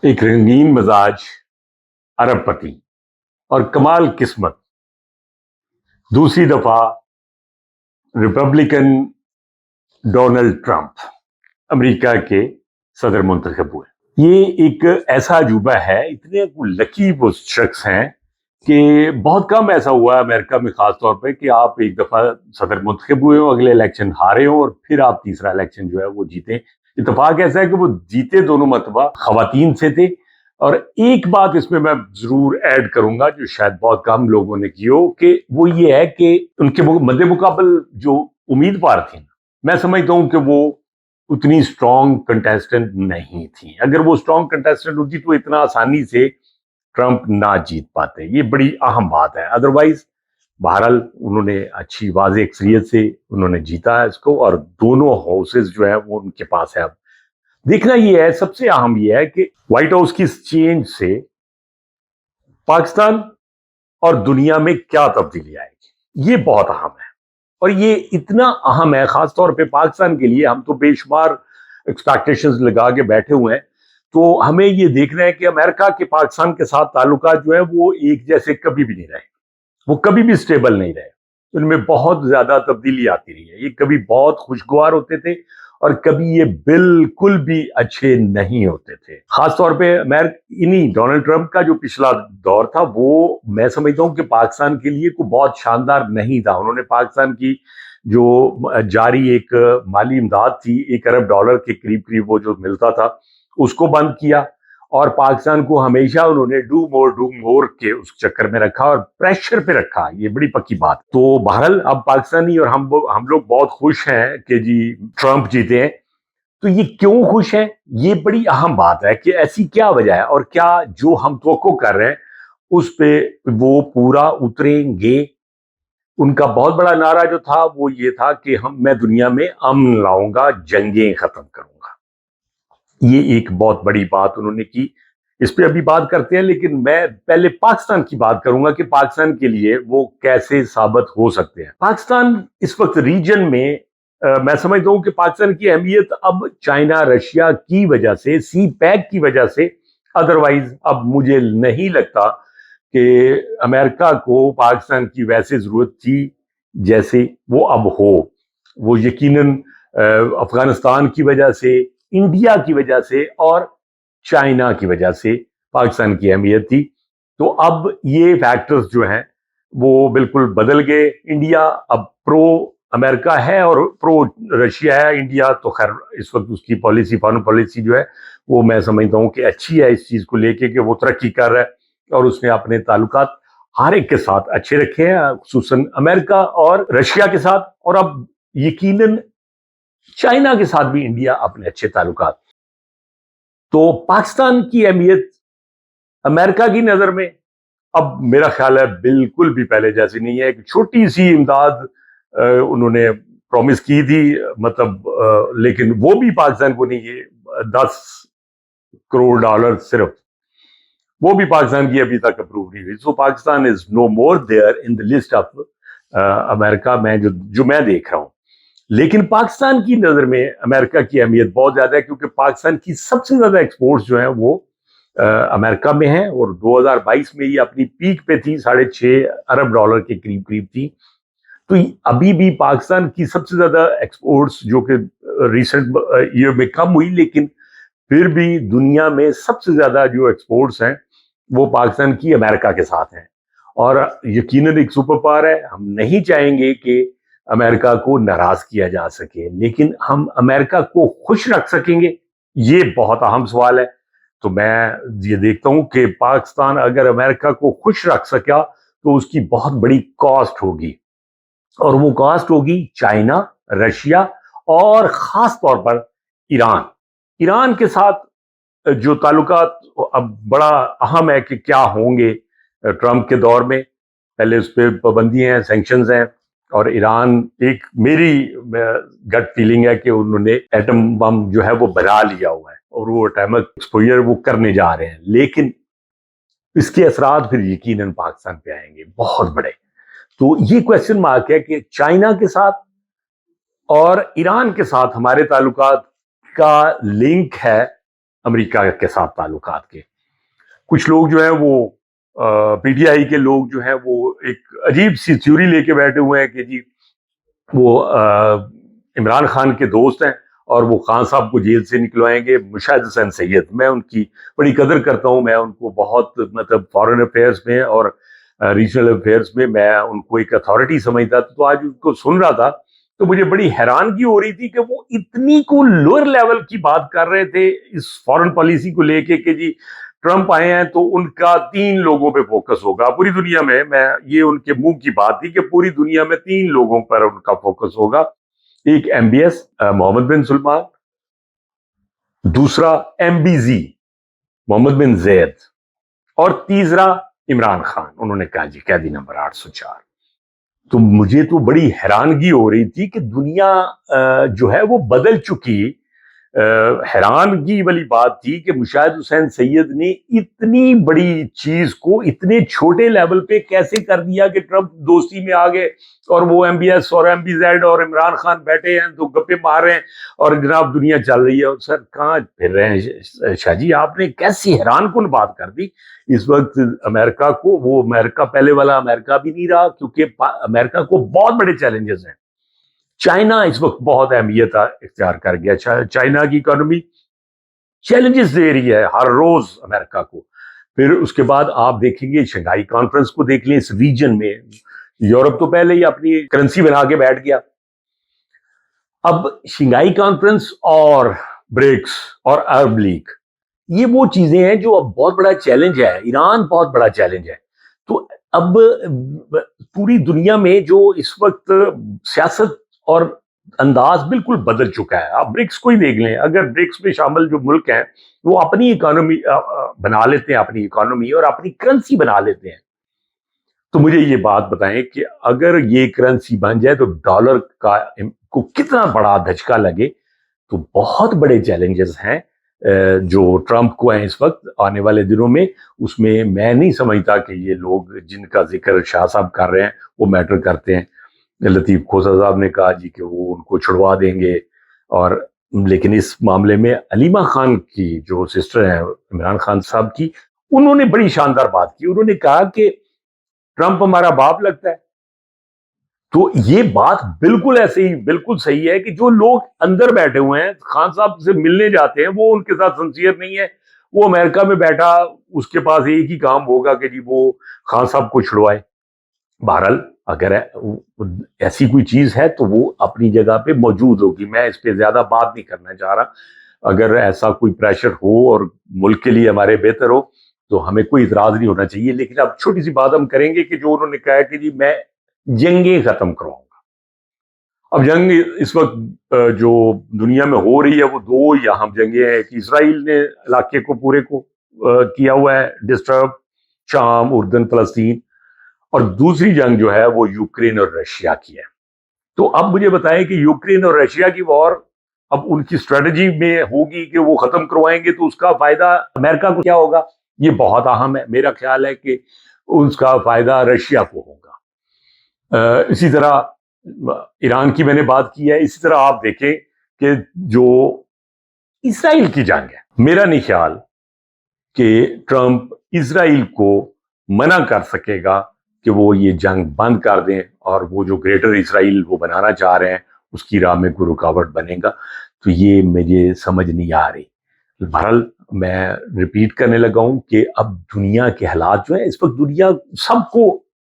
ایک رنگین مزاج ارب پتی اور کمال قسمت دوسری دفعہ ریپبلکن ڈونلڈ ٹرمپ امریکہ کے صدر منتخب ہوئے. یہ ایک ایسا عجوبہ ہے، اتنے لکی وہ شخص ہیں کہ بہت کم ایسا ہوا ہے امریکہ میں خاص طور پہ کہ آپ ایک دفعہ صدر منتخب ہوئے ہوں، اگلے الیکشن ہارے ہوں اور پھر آپ تیسرا الیکشن جو ہے وہ جیتے. اتفاق ایسا ہے کہ وہ جیتے دونوں مرتبہ خواتین سے تھے. اور ایک بات اس میں ضرور ایڈ کروں گا جو شاید بہت کم لوگوں نے کی ہو، کہ وہ یہ ہے کہ ان کے مد مقابل جو امیدوار تھیں، میں سمجھتا ہوں کہ وہ اتنی سٹرونگ کنٹیسٹنٹ نہیں تھیں. اگر وہ سٹرونگ کنٹیسٹنٹ ہوتی تو اتنا آسانی سے ٹرمپ نہ جیت پاتے. یہ بڑی اہم بات ہے. ادروائز بہرحال انہوں نے اچھی واضح اکثریت سے انہوں نے جیتا ہے اس کو، اور دونوں ہاؤسز جو ہے وہ ان کے پاس ہے. اب دیکھنا یہ ہے، سب سے اہم یہ ہے کہ وائٹ ہاؤس کی اس چینج سے پاکستان اور دنیا میں کیا تبدیلی آئے گی، یہ بہت اہم ہے. اور یہ اتنا اہم ہے خاص طور پہ پاکستان کے لیے. ہم تو بے شمار ایکسپیکٹیشنز لگا کے بیٹھے ہوئے ہیں، تو ہمیں یہ دیکھنا ہے کہ امریکہ کے پاکستان کے ساتھ تعلقات جو ہیں وہ ایک جیسے کبھی بھی نہیں رہے، وہ کبھی بھی سٹیبل نہیں رہے. ان میں بہت زیادہ تبدیلی آتی رہی ہے. یہ کبھی بہت خوشگوار ہوتے تھے اور کبھی یہ بالکل بھی اچھے نہیں ہوتے تھے. خاص طور پہ ڈونلڈ ٹرمپ کا جو پچھلا دور تھا وہ میں سمجھتا ہوں کہ پاکستان کے لیے کوئی بہت شاندار نہیں تھا. انہوں نے پاکستان کی جو جاری ایک مالی امداد تھی $1 ارب کے قریب وہ جو ملتا تھا اس کو بند کیا، اور پاکستان کو ہمیشہ انہوں نے ڈو مور کے اس چکر میں رکھا اور پریشر پہ رکھا. یہ بڑی پکی بات. تو بہرحال اب پاکستانی اور ہم لوگ بہت خوش ہیں کہ جی ٹرمپ جیتے ہیں. تو یہ کیوں خوش ہیں، یہ بڑی اہم بات ہے کہ ایسی کیا وجہ ہے، اور کیا جو ہم توقع کر رہے ہیں اس پہ وہ پورا اتریں گے. ان کا بہت بڑا نعرہ جو تھا وہ یہ تھا کہ میں دنیا میں امن لاؤں گا، جنگیں ختم کروں گا. یہ ایک بہت بڑی بات انہوں نے کی. اس پہ ابھی بات کرتے ہیں، لیکن میں پہلے پاکستان کی بات کروں گا کہ پاکستان کے لیے وہ کیسے ثابت ہو سکتے ہیں. پاکستان اس وقت ریجن میں میں سمجھتا ہوں کہ پاکستان کی اہمیت اب چائنا رشیا کی وجہ سے، سی پیک کی وجہ سے، ادروائز اب مجھے نہیں لگتا کہ امریکہ کو پاکستان کی ویسے ضرورت تھی جیسے وہ اب ہو. وہ یقیناً افغانستان کی وجہ سے، انڈیا کی وجہ سے اور چائنا کی وجہ سے پاکستان کی اہمیت تھی. تو اب یہ فیکٹرز جو ہیں وہ بالکل بدل گئے. انڈیا اب پرو امریکہ ہے اور پرو رشیا ہے. انڈیا تو خیر اس وقت اس کی پالیسی، فارن پالیسی جو ہے وہ میں سمجھتا ہوں کہ اچھی ہے اس چیز کو لے کے کہ وہ ترقی کر رہا ہے اور اس نے اپنے تعلقات ہر ایک کے ساتھ اچھے رکھے ہیں، خصوصاً امریکہ اور رشیا کے ساتھ، اور اب یقیناً چائنا کے ساتھ بھی انڈیا اپنے اچھے تعلقات. تو پاکستان کی اہمیت امریکہ کی نظر میں اب میرا خیال ہے بالکل بھی پہلے جیسی نہیں ہے. ایک چھوٹی سی امداد انہوں نے پرومس کی تھی، مطلب لیکن وہ بھی پاکستان کو نہیں. یہ $10 کروڑ صرف، وہ بھی پاکستان کی ابھی تک اپروو نہیں ہوئی. So Pakistan is no more there in the list of America میں جو میں دیکھ رہا ہوں. لیکن پاکستان کی نظر میں امریکہ کی اہمیت بہت زیادہ ہے، کیونکہ پاکستان کی سب سے زیادہ ایکسپورٹس جو ہیں وہ امریکہ میں ہیں، اور 2022 میں یہ اپنی پیک پہ تھی، $6.5 ارب کے قریب تھی. تو ابھی بھی پاکستان کی سب سے زیادہ ایکسپورٹس جو کہ ریسنٹ ایئر میں کم ہوئی، لیکن پھر بھی دنیا میں سب سے زیادہ جو ایکسپورٹس ہیں وہ پاکستان کی امریکہ کے ساتھ ہیں. اور یقیناً ایک سپر پاور ہے. ہم نہیں چاہیں گے کہ امریکہ کو ناراض کیا جا سکے، لیکن ہم امریکہ کو خوش رکھ سکیں گے، یہ بہت اہم سوال ہے. تو میں یہ دیکھتا ہوں کہ پاکستان اگر امریکہ کو خوش رکھ سکا تو اس کی بہت بڑی کاسٹ ہوگی، اور وہ کاسٹ ہوگی چائنا، رشیا اور خاص طور پر ایران. ایران کے ساتھ جو تعلقات اب بڑا اہم ہے کہ کیا ہوں گے ٹرمپ کے دور میں. پہلے اس پہ پابندیاں ہیں، سینکشنز ہیں، اور ایران ایک میری گٹ فیلنگ ہے کہ انہوں نے ایٹم بم جو ہے وہ بنا لیا ہوا ہے اور وہ اٹامک ایکسپوجر وہ کرنے جا رہے ہیں. لیکن اس کے اثرات پھر یقیناً پاکستان پہ آئیں گے بہت بڑے. تو یہ کویسچن مارک ہے کہ چائنا کے ساتھ اور ایران کے ساتھ ہمارے تعلقات کا لنک ہے امریکہ کے ساتھ تعلقات کے. کچھ لوگ جو ہیں وہ پی ٹی آئی کے لوگ جو ہیں وہ ایک عجیب سی تھیوری لے کے بیٹھے ہوئے ہیں کہ جی وہ عمران خان کے دوست ہیں اور وہ خان صاحب کو جیل سے نکلوائیں گے. مشاہد حسین سید، میں ان کی بڑی قدر کرتا ہوں، میں ان کو بہت مطلب فارن افیئرس میں اور ریجنل افیئرس میں ان کو ایک اتھارٹی سمجھتا تھا. تو آج ان کو سن رہا تھا تو مجھے بڑی حیرانگی ہو رہی تھی کہ وہ اتنی کو لوئر لیول کی بات کر رہے تھے اس فارن پالیسی کو لے کے کہ جی ٹرمپ آئے ہیں تو ان کا 3 لوگوں پہ فوکس ہوگا پوری دنیا میں. یہ ان کے منہ کی بات تھی کہ پوری دنیا میں 3 لوگوں پر ان کا فوکس ہوگا. ایک ایم بی ایس محمد بن سلمان، دوسرا ایم بی زی محمد بن زید، اور تیسرا عمران خان. انہوں نے کہا جی قیدی نمبر 804. تو مجھے تو بڑی حیرانگی ہو رہی تھی کہ دنیا جو ہے وہ بدل چکی. حیرانگی والی بات تھی کہ مشاہد حسین سید نے اتنی بڑی چیز کو اتنے چھوٹے لیول پہ کیسے کر دیا کہ ٹرمپ دوستی میں آ گئے اور وہ ایم بی ایس اور ایم بی زیڈ اور عمران خان بیٹھے ہیں تو گپے مار رہے ہیں اور جناب دنیا چل رہی ہے. اور سر کہاں پھر رہے ہیں شاہ جی؟ آپ نے کیسی حیران کن بات کر دی. اس وقت امریکہ کو وہ امریکہ پہلے والا امریکہ بھی نہیں رہا، کیونکہ امریکہ کو بہت بڑے چیلنجز ہیں. چائنا اس وقت بہت اہمیت اختیار کر گیا. چائنا کی اکانومی چیلنجز دے رہی ہے ہر روز امریکہ کو. پھر اس کے بعد آپ دیکھیں گے شنگھائی کانفرنس کو دیکھ لیں. اس ریجن میں یورپ تو پہلے ہی اپنی کرنسی بنا کے بیٹھ گیا. اب شنگھائی کانفرنس اور برکس اور عرب لیگ، یہ وہ چیزیں ہیں جو اب بہت بڑا چیلنج ہے. ایران بہت بڑا چیلنج ہے. تو اب پوری دنیا میں جو اس وقت سیاست اور انداز بالکل بدل چکا ہے. آپ برکس کو ہی دیکھ لیں. اگر برکس میں شامل جو ملک ہیں وہ اپنی اکانومی بنا لیتے ہیں، اپنی اکانومی اور اپنی کرنسی بنا لیتے ہیں، تو مجھے یہ بات بتائیں کہ اگر یہ کرنسی بن جائے تو ڈالر کو کتنا بڑا دھچکا لگے. تو بہت بڑے چیلنجز ہیں جو ٹرمپ کو ہیں اس وقت آنے والے دنوں میں. اس میں میں نہیں سمجھتا کہ یہ لوگ جن کا ذکر شاہ صاحب کر رہے ہیں وہ میٹر کرتے ہیں. لطیف کھوسہ صاحب نے کہا جی کہ وہ ان کو چھڑوا دیں گے، اور لیکن اس معاملے میں علیمہ خان کی جو سسٹر ہیں عمران خان صاحب کی، انہوں نے بڑی شاندار بات کی. انہوں نے کہا کہ ٹرمپ ہمارا باپ لگتا ہے. تو یہ بات بالکل ایسے ہی بالکل صحیح ہے کہ جو لوگ اندر بیٹھے ہوئے ہیں خان صاحب سے ملنے جاتے ہیں وہ ان کے ساتھ سنسیئر نہیں ہے. وہ امریکہ میں بیٹھا، اس کے پاس ایک ہی کام ہوگا کہ جی وہ خان صاحب کو چھڑوائے. بہرحال اگر ایسی کوئی چیز ہے تو وہ اپنی جگہ پہ موجود ہوگی. میں اس پہ زیادہ بات نہیں کرنا چاہ رہا. اگر ایسا کوئی پریشر ہو اور ملک کے لیے ہمارے بہتر ہو تو ہمیں کوئی اعتراض نہیں ہونا چاہیے. لیکن اب چھوٹی سی بات ہم کریں گے کہ جو انہوں نے کہا کہ جی میں جنگیں ختم کراؤں گا. اب جنگ اس وقت جو دنیا میں ہو رہی ہے وہ 2 اہم جنگیں ہیں. ایک اسرائیل نے علاقے کو پورے کو کیا ہوا ہے ڈسٹرب، شام، اردن، فلسطین، اور دوسری جنگ جو ہے وہ یوکرین اور رشیا کی ہے. تو اب مجھے بتائیں کہ یوکرین اور رشیا کی وار اب ان کی اسٹریٹجی میں ہوگی کہ وہ ختم کروائیں گے تو اس کا فائدہ امریکہ کو کیا ہوگا؟ یہ بہت اہم ہے. میرا خیال ہے کہ اس کا فائدہ رشیا کو ہوگا. اسی طرح ایران کی میں نے بات کی ہے. اسی طرح آپ دیکھیں کہ جو اسرائیل کی جنگ ہے، میرا نہیں خیال کہ ٹرمپ اسرائیل کو منع کر سکے گا کہ وہ یہ جنگ بند کر دیں اور وہ جو گریٹر اسرائیل وہ بنانا چاہ رہے ہیں اس کی راہ میں کوئی رکاوٹ بنے گا. تو یہ مجھے سمجھ نہیں آ رہی. بہرحال میں ریپیٹ کرنے لگا ہوں کہ اب دنیا کے حالات جو ہیں اس وقت دنیا سب کو،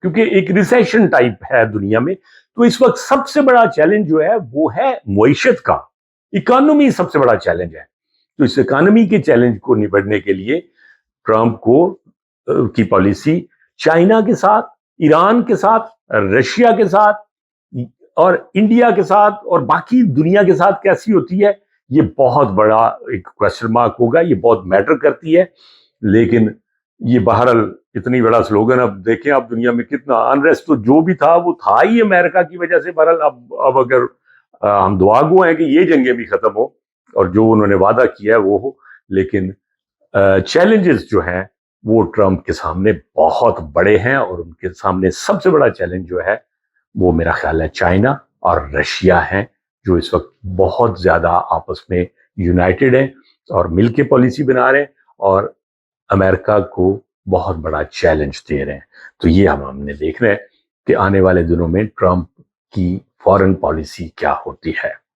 کیونکہ ایک ریسیشن ٹائپ ہے دنیا میں، تو اس وقت سب سے بڑا چیلنج جو ہے وہ ہے معیشت کا. اکانومی سب سے بڑا چیلنج ہے. تو اس اکانومی کے چیلنج کو نبٹنے کے لیے ٹرمپ کو کی پالیسی چائنا کے ساتھ، ایران کے ساتھ، رشیا کے ساتھ اور انڈیا کے ساتھ اور باقی دنیا کے ساتھ کیسی ہوتی ہے، یہ بہت بڑا ایک کوشچن مارک ہوگا. یہ بہت میٹر کرتی ہے. لیکن یہ بہرحال اتنی بڑا سلوگن، اب دیکھیں اب دنیا میں کتنا انریسٹ تو جو بھی تھا وہ تھا ہی امریکہ کی وجہ سے. بہرحال اب اگر ہم دعا گو ہیں کہ یہ جنگیں بھی ختم ہو اور جو انہوں نے وعدہ کیا ہے وہ ہو. لیکن چیلنجز جو ہیں وہ ٹرمپ کے سامنے بہت بڑے ہیں، اور ان کے سامنے سب سے بڑا چیلنج جو ہے وہ میرا خیال ہے چائنا اور رشیا ہیں، جو اس وقت بہت زیادہ آپس میں یونائٹڈ ہیں اور مل کے پالیسی بنا رہے ہیں اور امریکہ کو بہت بڑا چیلنج دے رہے ہیں. تو یہ ہم نے دیکھ رہے ہیں کہ آنے والے دنوں میں ٹرمپ کی فارن پالیسی کیا ہوتی ہے.